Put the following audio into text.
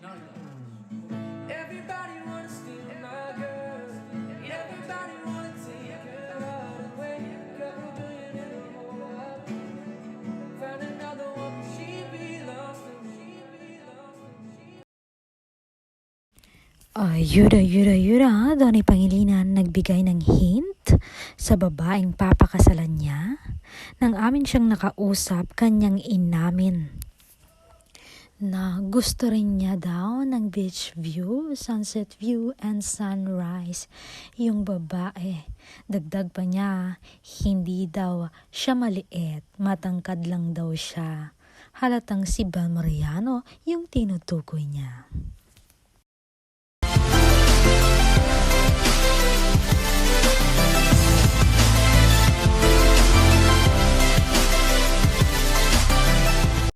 Everybody wanna steal my girl. Everybody wanna take her away. Couple billion in the whole world. Found another one, but she belongs to me. Yura, Donnie Pangilinan nagbigay ng hint sa babaeng papakasalan niya. Nang amin siyang nakausap, kanyang inamin na gusto rin niya daw ng beach view, sunset view, and sunrise. Yung babae, dagdag pa niya, hindi daw siya maliit, matangkad lang daw siya. Halatang si Bel Mariano yung tinutukoy niya.